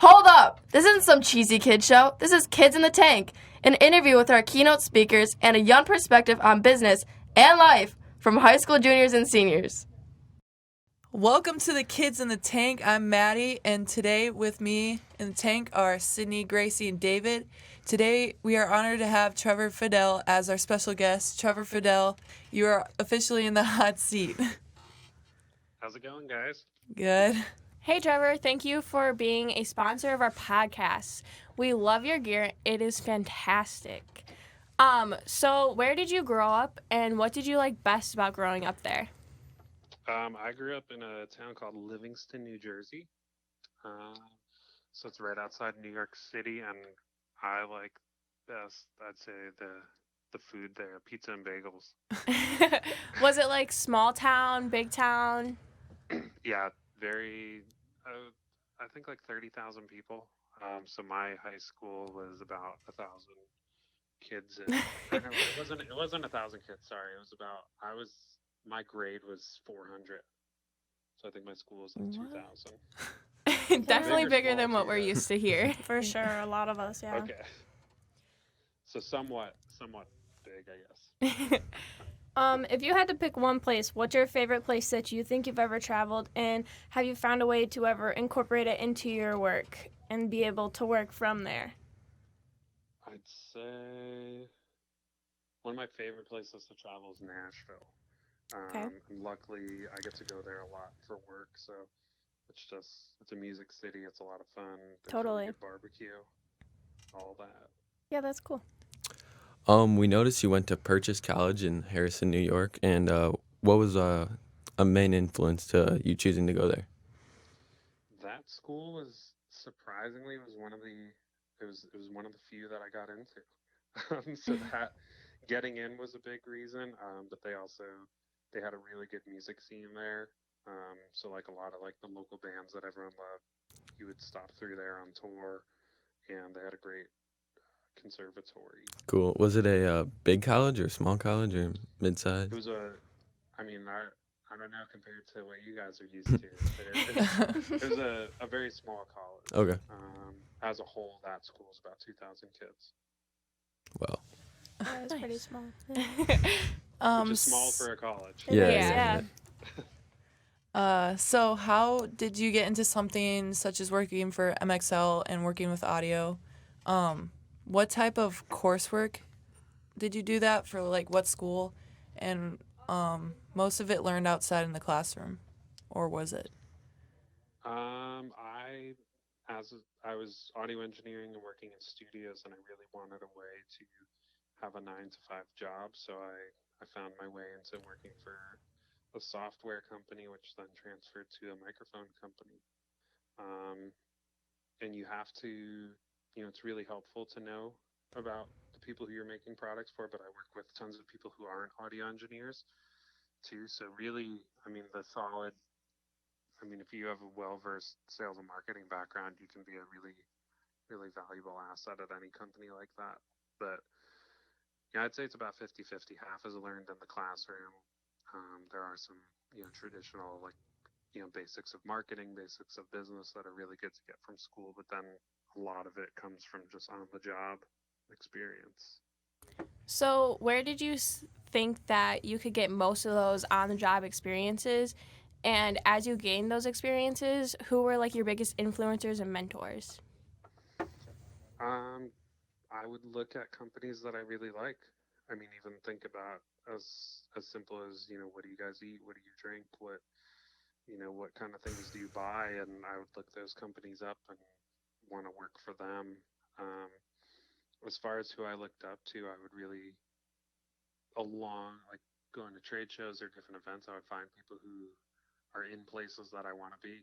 Hold up! This isn't some cheesy kid show. This is Kids in the Tank, an interview with our keynote speakers and a young perspective on business and life from high school juniors and seniors. Welcome to the Kids in the Tank. I'm Maddie, and today with me in the tank are Sydney, Gracie, and David. Today we are honored to have Trevor Fedele as our special guest. Trevor Fedele, you are officially in the hot seat. How's it going, guys? Good. Hey Trevor, thank you for being a sponsor of our podcast. We love your gear. It is fantastic. So where did you grow up and what did you like best about growing up there? I grew up in a town called Livingston, New Jersey. So it's right outside New York City, and I like best, I'd say, the food there, pizza and bagels. Was it like small town, big town? Yeah, very, I think like 30,000 people. So my high school was about 1,000 kids. And, it wasn't 1,000 kids, sorry. It was about, my grade was 400. So I think my school was like 2,000. Definitely bigger than what we're used to here. For sure, a lot of us, yeah. Okay. So somewhat big, I guess. If you had to pick one place, what's your favorite place that you think you've ever traveled, and have you found a way to ever incorporate it into your work and be able to work from there? I'd say one of my favorite places to travel is Nashville. Okay. And luckily, I get to go there a lot for work, so it's a music city. It's a lot of fun. There's Totally. really good barbecue, all that. Yeah, that's cool. We noticed you went to Purchase College in Harrison, New York, and what was a main influence to you choosing to go there? That school was surprisingly one of the few that I got into. So that getting in was a big reason, but they had a really good music scene there. So like a lot of like the local bands that everyone loved, you would stop through there on tour, and they had a great conservatory. Cool. Was it a big college or small college or mid-sized? It was I don't know compared to what you guys are used to, but it was a very small college. Okay. As a whole, that school was about 2,000 kids. Wow. That was pretty small. Which is small for a college. Yeah. So how did you get into something such as working for MXL and working with audio? What type of coursework did you do that for, like what school? And most of it learned outside in the classroom, or was it? I was audio engineering and working in studios, and I really wanted a way to have a 9-to-5 job, so I found my way into working for a software company, which then transferred to a microphone company. And you have to, it's really helpful to know about the people who you're making products for, but I work with tons of people who aren't audio engineers too. So really, if you have a well-versed sales and marketing background, you can be a really, really valuable asset at any company like that. But yeah, I'd say it's about 50-50. Half is learned in the classroom. There are some, traditional, basics of marketing, basics of business that are really good to get from school, but then a lot of it comes from just on-the-job experience. So where did you think that you could get most of those on-the-job experiences? And as you gained those experiences, who were like your biggest influencers and mentors? I would look at companies that I really like. Even think about as simple as, what do you guys eat? What do you drink? What kind of things do you buy? And I would look those companies up and want to work for them. As far as who I looked up to, I would really, going to trade shows or different events, I would find people who are in places that I want to be.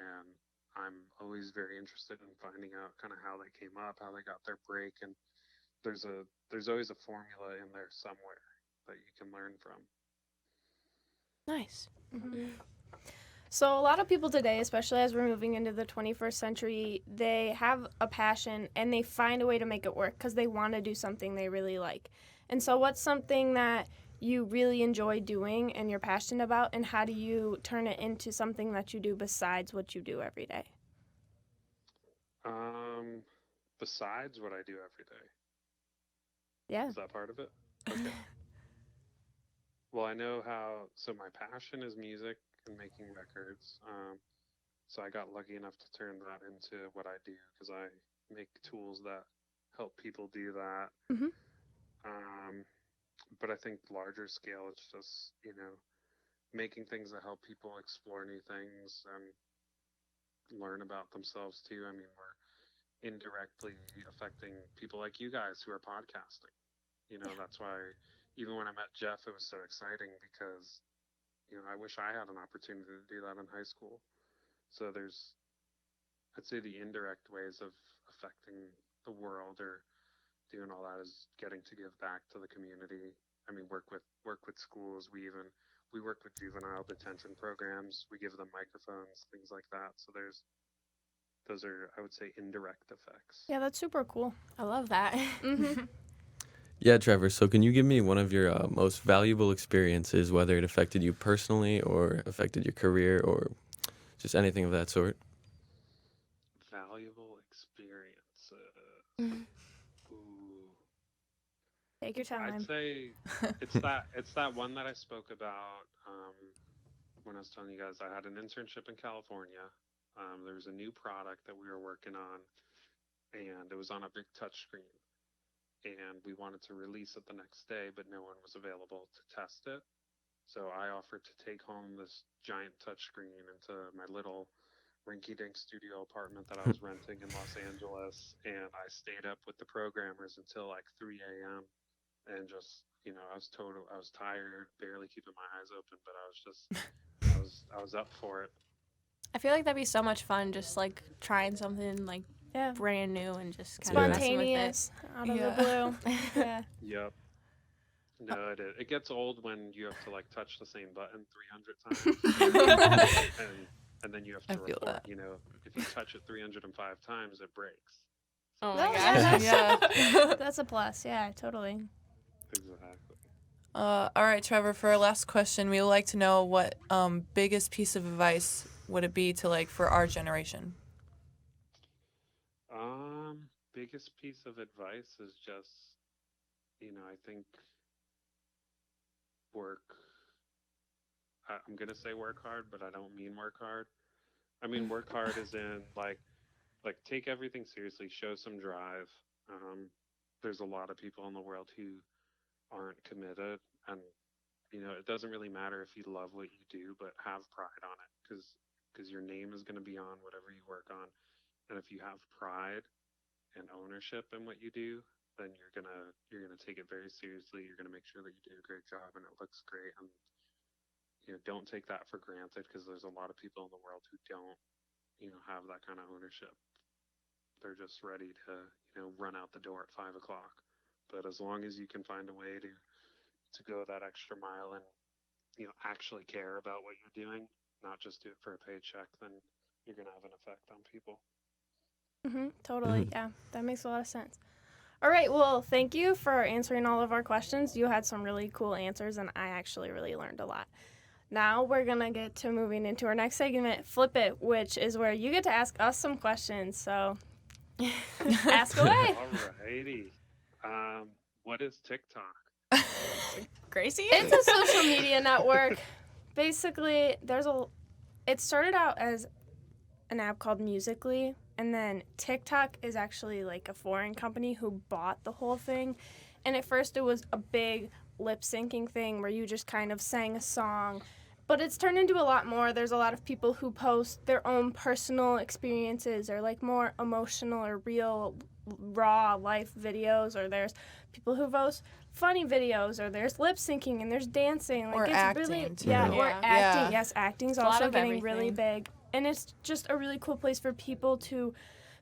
And I'm always very interested in finding out kind of how they came up, how they got their break. And there's always a formula in there somewhere that you can learn from. Nice. Mm-hmm. So a lot of people today, especially as we're moving into the 21st century, they have a passion and they find a way to make it work because they want to do something they really like. And so what's something that you really enjoy doing and you're passionate about, and how do you turn it into something that you do besides what you do every day? besides what I do every day. Yeah. Is that part of it? Okay. Well, I know how. So my passion is music and making records. So I got lucky enough to turn that into what I do because I make tools that help people do that. Mhm. Um, but I think larger scale, it's just, making things that help people explore new things and learn about themselves too. I mean, we're indirectly affecting people like you guys who are podcasting. That's why even when I met Jeff, it was so exciting because, I wish I had an opportunity to do that in high school. So I'd say the indirect ways of affecting the world or doing all that is getting to give back to the community. I mean, work with schools. We work with juvenile detention programs. We give them microphones, things like that. So those are, I would say, indirect effects. Yeah, that's super cool. I love that. Mm-hmm. Yeah, Trevor, so can you give me one of your most valuable experiences, whether it affected you personally or affected your career or just anything of that sort? Valuable experience. Ooh. Take your I'd time. say it's that one that I spoke about when I was telling you guys I had an internship in California. There was a new product that we were working on, and it was on a big touch screen. And we wanted to release it the next day, but no one was available to test it. So I offered to take home this giant touchscreen into my little rinky-dink studio apartment that I was renting in Los Angeles, and I stayed up with the programmers until like 3 a.m. and just, I was tired, barely keeping my eyes open, but I was up for it. I feel like that'd be so much fun, just like trying something like Yeah. brand new and just kind of messing with it. Spontaneous, out of Yeah. the blue. Yeah. Yep. No, it gets old when you have to like touch the same button 300 times, and then you have to I feel report. that. If you touch it 305 times, it breaks. Oh Oh, my yeah, gosh. Yeah. That's a plus. Yeah, totally. Exactly. All right, Trevor, for our last question, we would like to know what biggest piece of advice would it be to like for our generation? Biggest piece of advice is just, I think work. I'm gonna say work hard, but I don't mean work hard. I mean work hard is in like take everything seriously, show some drive. There's a lot of people in the world who aren't committed, and it doesn't really matter if you love what you do, but have pride on it because your name is going to be on whatever you work on, and if you have pride and ownership in what you do, then you're gonna take it very seriously. You're gonna make sure that you do a great job and it looks great, and don't take that for granted because there's a lot of people in the world who don't have that kind of ownership. They're just ready to run out the door at 5 o'clock. But as long as you can find a way to go that extra mile and actually care about what you're doing, not just do it for a paycheck, then you're gonna have an effect on people. Totally. Yeah, that makes a lot of sense. All right. Well, thank you for answering all of our questions. You had some really cool answers, and I actually really learned a lot. Now we're going to get to moving into our next segment, Flip It, which is where you get to ask us some questions. So ask away. Alrighty. What is TikTok? Gracie? It's a social media network. Basically, it started out as an app called Musical.ly, and then TikTok is actually like a foreign company who bought the whole thing. And at first it was a big lip syncing thing where you just kind of sang a song. But it's turned into a lot more. There's a lot of people who post their own personal experiences or like more emotional or real raw life videos, or there's people who post funny videos, or there's lip syncing and there's dancing. Like Or it's acting, really too. or Yeah. acting. Yeah. Yes, acting's a lot also of getting really everything. big. And it's just a really cool place for people to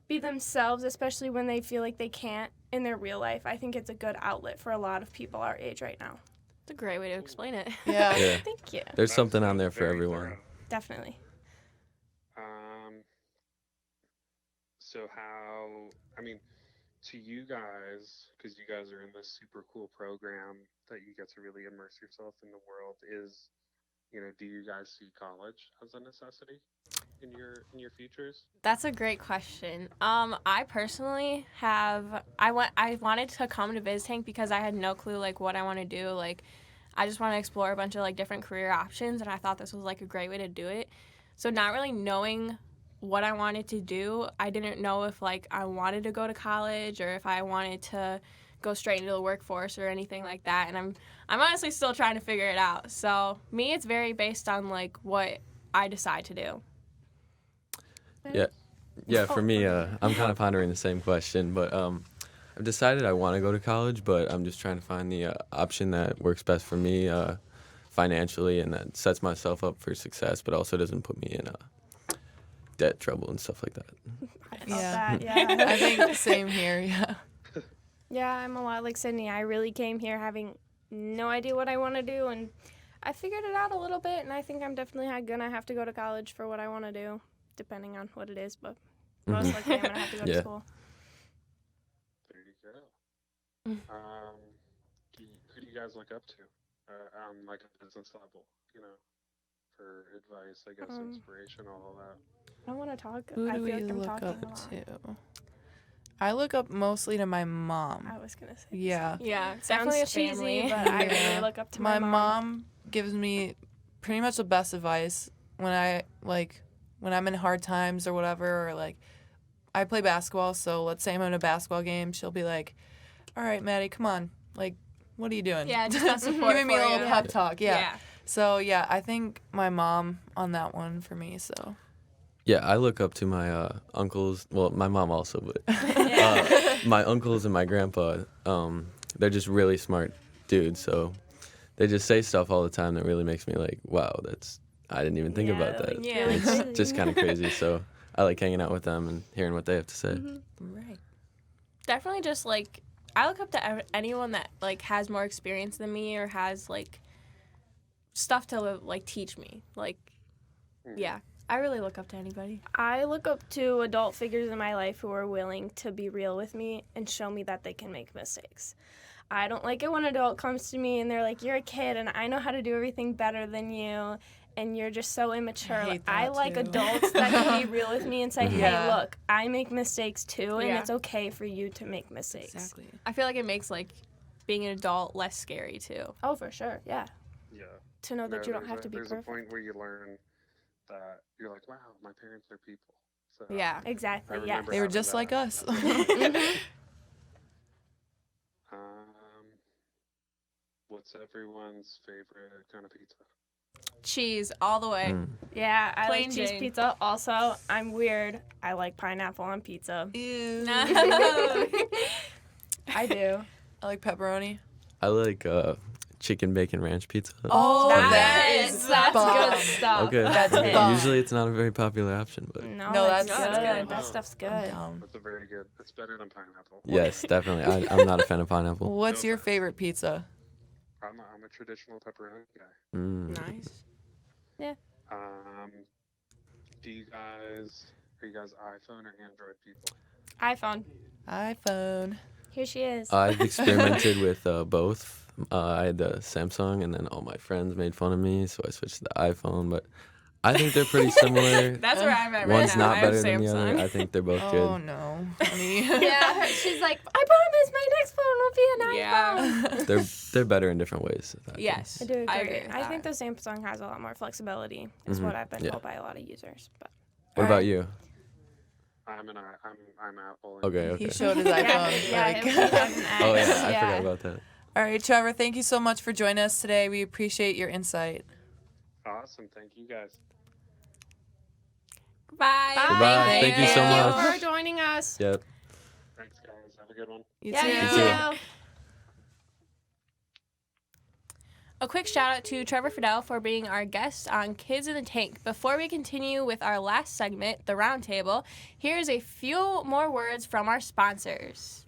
be themselves, especially when they feel like they can't in their real life. I think it's a good outlet for a lot of people our age right now. It's a great way to explain it. Yeah. Yeah. Thank you. There's That something on was there for very everyone. thorough. Definitely. So to you guys, because you guys are in this super cool program that you get to really immerse yourself in the world, do you guys see college as a necessity in your futures? That's a great question. I personally I wanted to come to BizTank because I had no clue like what I want to do. Like, I just want to explore a bunch of like different career options, and I thought this was like a great way to do it. So not really knowing what I wanted to do, I didn't know if like I wanted to go to college or if I wanted to go straight into the workforce or anything like that. And I'm honestly still trying to figure it out. So me, it's very based on like what I decide to do. Yeah. For me, I'm kind of pondering the same question, but I've decided I want to go to college, but I'm just trying to find the option that works best for me financially and that sets myself up for success, but also doesn't put me in debt trouble and stuff like that. I felt Yeah. that, yeah. I think same here. Yeah. Yeah, I'm a lot like Sydney. I really came here having no idea what I want to do, and I figured it out a little bit, and I think I'm definitely gonna have to go to college for what I want to do, depending on what it is, but most likely I'm gonna have to go to school. There you go. Who do you guys look up to on like a business level? You know, for advice, I guess, inspiration, all of that. I want to talk. Who I do feel we like I'm look talking up a lot. to? I look up mostly to my mom. I was gonna say. Yeah. Yeah, Sounds definitely a cheesy, family. but I Yeah. really look up to My my mom gives me pretty much the best advice when I'm in hard times or whatever, or like I play basketball, so let's say I'm in a basketball game, she'll be like, "All right, Maddie, come on. Like, what are you doing?" Yeah, just that support giving me a for little you. pep talk. Yeah. Yeah. So, yeah, I think my mom on that one for me, so. Yeah, I look up to my uncles. Well, my mom also, but my uncles and my grandpa. They're just really smart dudes. So they just say stuff all the time that really makes me like, wow, I didn't even think about that. Yeah. really It's crazy. just kind of crazy. So I like hanging out with them and hearing what they have to say. Right. Definitely just like I look up to anyone that like has more experience than me or has like stuff to like teach me. Like, yeah, I really look up to anybody. I look up to adult figures in my life who are willing to be real with me and show me that they can make mistakes. I don't like it when an adult comes to me and they're like, "You're a kid and I know how to do everything better than you and you're just so immature." I hate I that like too. adults that can be real with me and say, "Hey, Yeah. look, I make mistakes too and Yeah. it's okay for you to make mistakes." Exactly. I feel like it makes like being an adult less scary too. Oh, for sure. Yeah. Yeah. To know that you don't have to be There's perfect. a point where you learn that you're like, wow, my parents are people. So Yeah. Exactly. I Yes. remember They were having just that. like us. What's everyone's favorite kind of pizza? Cheese all the way. Yeah, I Plain like cheese Jane. pizza. Also, I'm weird. I like pineapple on pizza. Ew. No. I do. I like pepperoni. I like chicken bacon ranch pizza. Oh, that's bomb. good stuff. Okay. That's it. bomb. Usually it's not a very popular option, but No, No, that's that's good. good. That stuff's good. That's a very good. It's better than pineapple. yes, definitely. I'm not a fan of pineapple. What's your favorite pizza? I'm a traditional pepperoni guy. Nice. Are you guys iPhone or Android people? iPhone. iPhone. Here she is. I've experimented with both. I had the Samsung, and then all my friends made fun of me, so I switched to the iPhone. But I think they're pretty similar. That's where I'm at right One's now. not I have better than the other. Samsung. I think they're both Oh, good. no. Honey. yeah, she's like, I promise my next phone will be an iPhone. Yeah. They're better in different ways. I think. Yes. I do agree. I agree with I think the that. Samsung has a lot more flexibility, is what I've been Yeah. told by a lot of users. But What about you? I'm Apple. Okay. He showed his iPhone. yeah, like. he has an Oh X. yeah, I forgot about that. All right, Trevor, thank you so much for joining us today. We appreciate your insight. Awesome. Thank you guys. Bye. Goodbye. Thank you so Thank much. you for joining us. Yep. Thanks, guys. Have a good one. You Yeah, too. you too. A quick shout out to Trevor Fedele for being our guest on Kids in the Tank. Before we continue with our last segment, the roundtable, here's a few more words from our sponsors.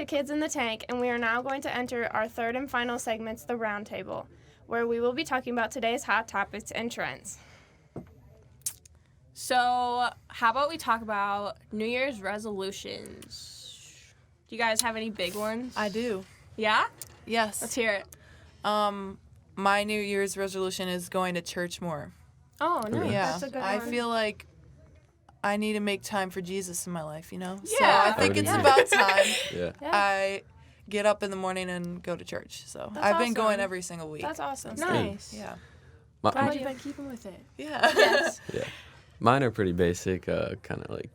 to Kids in the Tank, and we are now going to enter our third and final segment, the Roundtable, where we will be talking about today's hot topics and trends. So, how about we talk about New Year's resolutions? Do you guys have any big ones? I do. Yeah? Yes. Let's hear it. My New Year's resolution is going to church more. Oh, nice. Yeah. That's a good I one. feel like I need to make time for Jesus in my life, So Yeah. I think it's Yeah. about time Yeah. Yeah. I get up in the morning and go to church. So That's I've been going awesome. every single week. That's awesome. Nice. Yeah. My- Glad you've been keeping with it. Yeah. Yes. Yeah. Mine are pretty basic, kind of like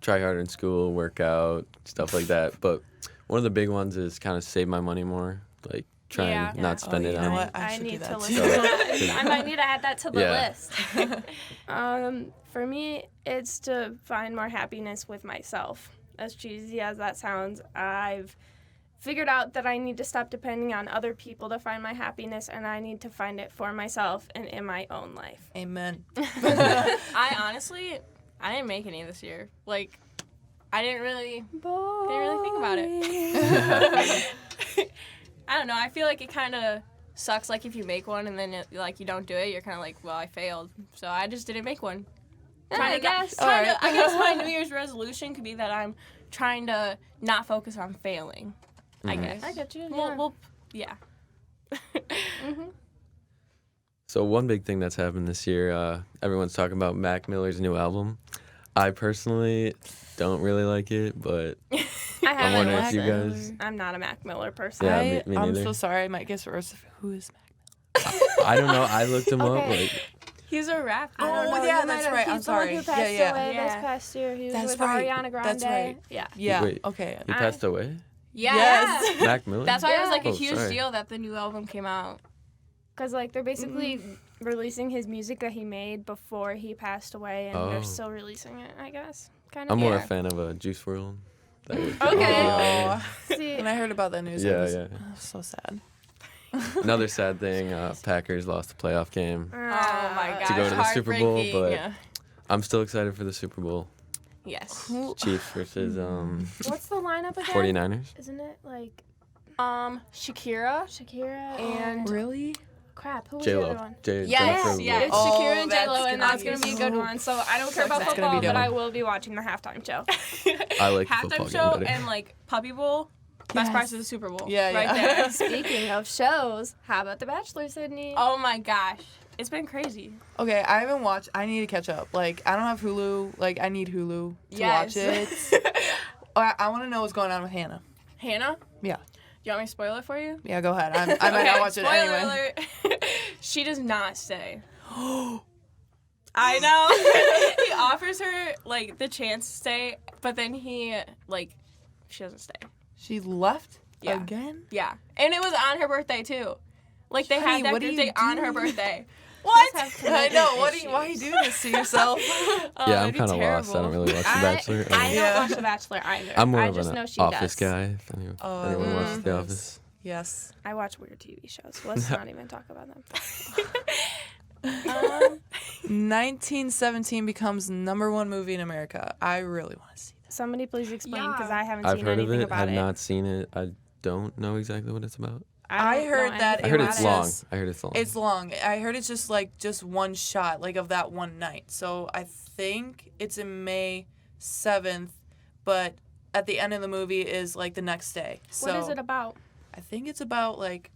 try harder in school, work out, stuff like that. But one of the big ones is kind of save my money more, like try Yeah. and not spend Oh, it you know on. what? I I should do need to that listen too. to that. I might need to add that to the Yeah. list. For me, it's to find more happiness with myself. As cheesy as that sounds, I've figured out that I need to stop depending on other people to find my happiness, and I need to find it for myself and in my own life. Amen. I honestly, I didn't make any this year. Like, I didn't really think about it. I don't know. I feel like it kind of sucks. Like if you make one and then you don't do it, you're kind of like, well, I failed. So I just didn't make one. I guess. I guess my New Year's resolution could be that I'm trying to not focus on failing. I guess. I get you. Yeah. So one big thing that's happened this year, everyone's talking about Mac Miller's new album. I personally don't really like it, but I I'm haven't wondering if you listened. guys. I'm not a Mac Miller person. Yeah, me I'm neither. so sorry. I might guess first. Who is I don't know. I looked him up. Okay. Like, He's a rapper. I don't Oh, know, yeah, you that's might have- right. I'm He's the one sorry. who passed Yeah. away this Yeah. past year. He was That's with right. Ariana Grande. That's right. Yeah. Yeah. Wait. Okay. he passed away. Yeah. Yes. Mac Miller. That's why it was like a Oh, huge sorry. deal that the new album came out. Because, like, they're basically releasing his music that he made before he passed away, and Oh. they're still releasing it, I guess. Kind of. I'm more a Yeah. fan of Juice WRLD. Okay. Oh. See, When I heard about that news, Yeah, I was yeah. so sad. Another sad thing, Packers lost the playoff game. Oh my gosh. To go to the Super Bowl, heartbreaking. but- Yeah. I'm still excited for the Super Bowl. Yes. Chiefs versus What's the lineup again? 49ers. Isn't it, like, Shakira Shakira and Really? crap, who was the other J-Lo. one? Yes, Jennifer yes. It's Lawrence. Oh, Shakira and that's J-Lo, and gonna that's be going to be a good so- one. So I don't care about That's gonna football, be but dope. I will be watching the halftime show. I like the halftime football show game better. and like Puppy Bowl. Best parts of the Super Bowl. Yeah, right yeah. there. Speaking of shows, how about The Bachelor, Sydney? Oh my gosh. It's been crazy. Okay, I haven't watched. I need to catch up. Like, I don't have Hulu. Like, I need Hulu to Yes. watch it. I want to know what's going on with Hannah. Hannah? Yeah. Do you want me to spoil it for you? Yeah, go ahead. I might not watch it spoiler anyway. alert. She does not stay. I know. He offers her like the chance to stay, but then she doesn't stay. She left Yeah. again? Yeah. And it was on her birthday too. Like they Honey, had that what are group you date on her doing? birthday. What? I know. Why are you doing this to yourself? yeah, I'm that'd be kind of lost. I don't terrible. really watch The Bachelor. I don't Yeah. watch The Bachelor either. I'm more I of just an know she Office does. guy. If anyone, Oh, anyone watches The yes. Office. Yes. I watch weird TV shows. Let's not even talk about them. 1917 becomes #1 movie in America. I really want to see that. Somebody please explain, Yeah. because I haven't I've seen heard of anything it. about Have it. not seen it. I don't know exactly what it's about. I don't heard know that anything I heard about it's it. long. Yes. I heard it's long. It's long. I heard it's just one shot, like of that one night. So I think it's in May 7th, but at the end of the movie is like the next day. So What is it about? I think it's about like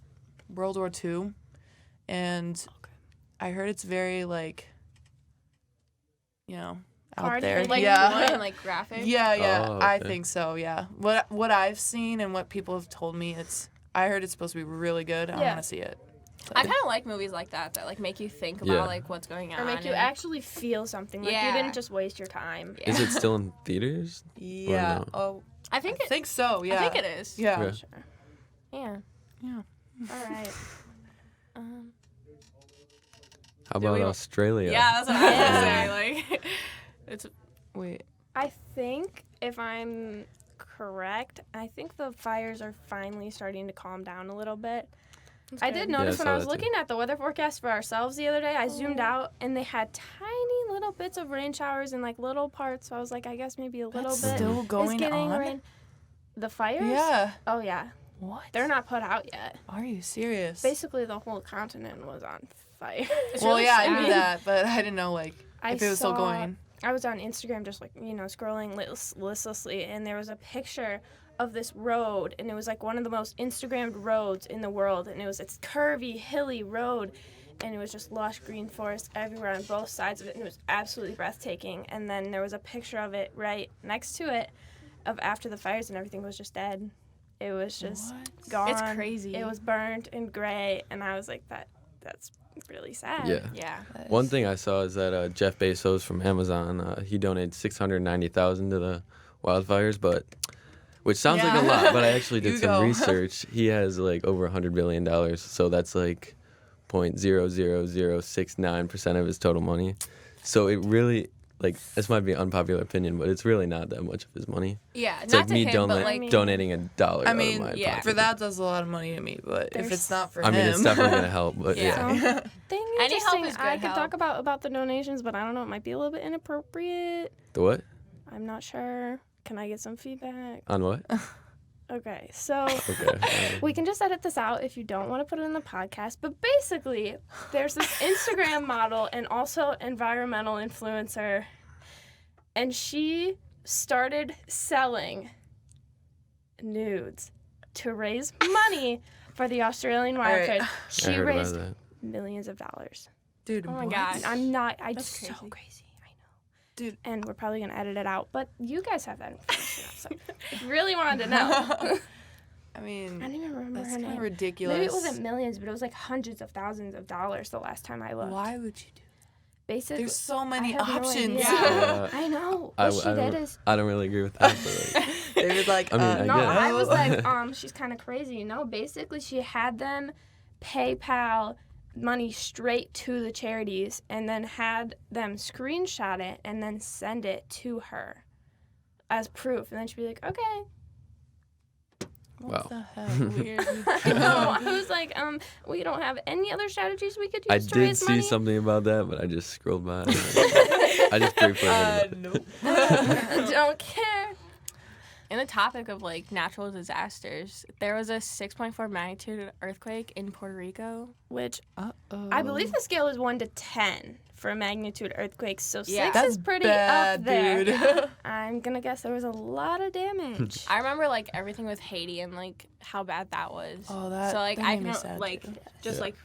World War II, and I heard it's very like, out Hard there. hitting. Like yeah. blood and like graphic. Yeah, Oh, I okay. think so. Yeah, what I've seen and what people have told me, I heard it's supposed to be really good. I Yeah. want to see it. I kind of like movies like that like make you think about Yeah. like what's going on. Or make you and- actually feel something. Like you Yeah. didn't just waste your time. Yeah. Is it still in theaters? Yeah. no? Oh, I think I think so. Yeah. I think it is. Yeah. Yeah. Sure. Yeah. Yeah. All right. How Do about we- Australia? Yeah, that's what I was gonna say. Like, it's Wait. I think, if I'm correct, I think the fires are finally starting to calm down a little bit. I did Yeah, I notice when saw I was that too. looking at the weather forecast for ourselves the other day, I zoomed out and they had tiny little bits of rain showers in like little parts. So I was like, I guess maybe a little That's bit still is going getting on? rain. The fires? Yeah. Oh, yeah. What? They're not put out yet. Are you serious? Basically, the whole continent was on fire. Well, really yeah, I sad. knew that, but I didn't know, like, I if it was still saw- going. I was on Instagram just, like, scrolling listlessly, and there was a picture of this road, and it was, like, one of the most Instagrammed roads in the world, and it's curvy, hilly road, and it was just lush green forest everywhere on both sides of it, and it was absolutely breathtaking. And then there was a picture of it right next to it of after the fires, and everything was just dead. It was just gone. It's crazy. It was burnt and gray, and I was like, that's really sad. Yeah. Yeah. One thing I saw is that Jeff Bezos from Amazon, he donated $690,000 to the wildfires, which sounds like a lot, but I actually did some research. He has like over $100 billion, so that's like 0.00069% of his total money. So it really, like, this might be an unpopular opinion, but it's really not that much of his money. Yeah, It's not like to me him, but like donating $1 I out mean, of my yeah. pocket. For that's a lot of money to me, but if it's not for I him. mean, it's definitely going to help, but Yeah. yeah. Thing Any help interesting, is good I could help. talk about the donations, but I don't know, it might be a little bit inappropriate. The what? I'm not sure. Can I get some feedback? On what? Okay, so Okay. we can just edit this out if you don't want to put it in the podcast. But basically, there's this Instagram model and also environmental influencer, and she started selling nudes to raise money for the Australian wildfires. Right. She I heard about raised that. millions of dollars. Dude, Oh my what? gosh. I'm not. That's So crazy. crazy. I know. Dude. And we're probably gonna edit it out, but you guys have that information. So if you really wanted to know. I mean, I don't even remember that's her kind name. of ridiculous. Maybe it wasn't millions, but it was like hundreds of thousands of dollars the last time I looked. Why would you do Basically, There's so many I have no options. idea. Yeah. I know. I, What she I, did don't, is. I don't really agree with that, but like, They would like, I mean, I No, guess. I was like, she's kind of crazy. No, basically, she had them PayPal money straight to the charities and then had them screenshot it and then send it to her as proof. And then she'd be like, okay. what wow. the hell? Weird. I know. I was like, we don't have any other strategies we could use I to did raise see money. something about that, but I just scrolled by. I just briefly heard about it. Nope. I don't care. In the topic of like natural disasters, there was a 6.4 magnitude earthquake in Puerto Rico. Which Uh-oh. I believe the scale is 1 to 10 for magnitude earthquakes, so 6 Yeah. is That's pretty bad, up there. dude. I'm gonna guess there was a lot of damage. I remember like everything with Haiti and like how bad that was. Oh, that- So like that I made me can sad, like too. just Yeah. like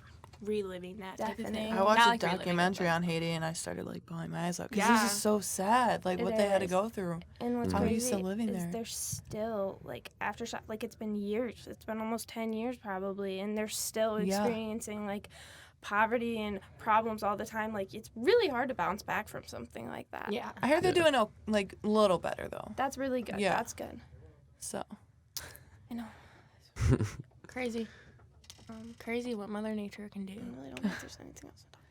reliving that type of Definitely. thing. I watched Not, a like, reliving it, documentary but- on Haiti and I started like bawling my eyes out because Yeah. this is so sad. Like It what they had to is. go through. And what's How are you crazy still living is there? they're still like aftershock. Like it's been years. It's been almost 10 years probably, and they're still Yeah. experiencing like poverty and problems all the time. Like it's really hard to bounce back from something like that. Yeah. I heard they're doing a like little better though. That's really good. Yeah. That's good. So I know. Crazy. Crazy what Mother Nature can do. I really don't think there's anything else to talk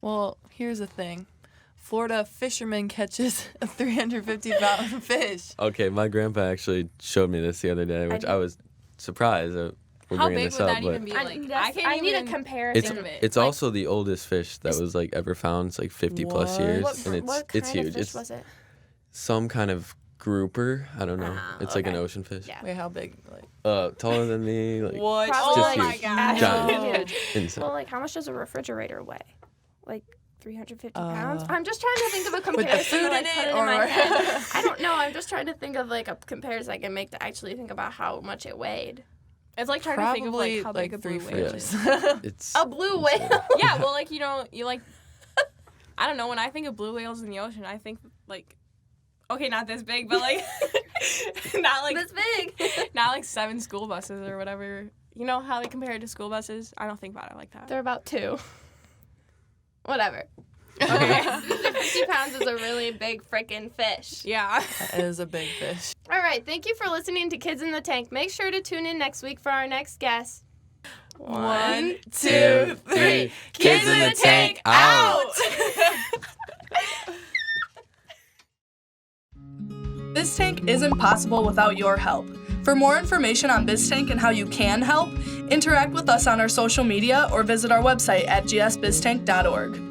well, here's the thing. Florida fisherman catches a 350-pound fish. Okay, my grandpa actually showed me this the other day, which I was surprised that we're How bringing big this would up, that but even be? about. Like I can't need a even comparison. it's think of it. it's Like, also the oldest fish that was like ever found. It's like 50 plus What? years, What, and what it's kind huge. of fish It's was it? some kind of grouper. I don't know. It's like an okay. ocean fish. Yeah. Wait, how big? Like Taller than me. Like what? Probably just Oh my huge. god. Giant. Huge. Insane. Well, like how much does a refrigerator weigh? Like 350 pounds? Uh, I'm just trying to think of a with the comparison food to, like, in put it, in my or- head. I don't know. I'm just trying to think of like a comparison I can make to actually think about how much it weighed. It's like trying Probably to think of like how big like a blue 3 whale fishes. is. It's A blue whale. Yeah, well like you know, you like I don't know, when I think of blue whales in the ocean, I think like okay, not this big, but like not like This big. not like 7 school buses or whatever. You know how they compare it to school buses? I don't think about it like that. They're about 2. Whatever. Okay. 50 pounds is a really big freaking fish. Yeah. That is a big fish. All right. Thank you for listening to Kids in the Tank. Make sure to tune in next week for our next guest. 1, 2, 3. Kids in the Tank out. BizTank isn't possible without your help. For more information on BizTank and how you can help, interact with us on our social media or visit our website at gsbiztank.org.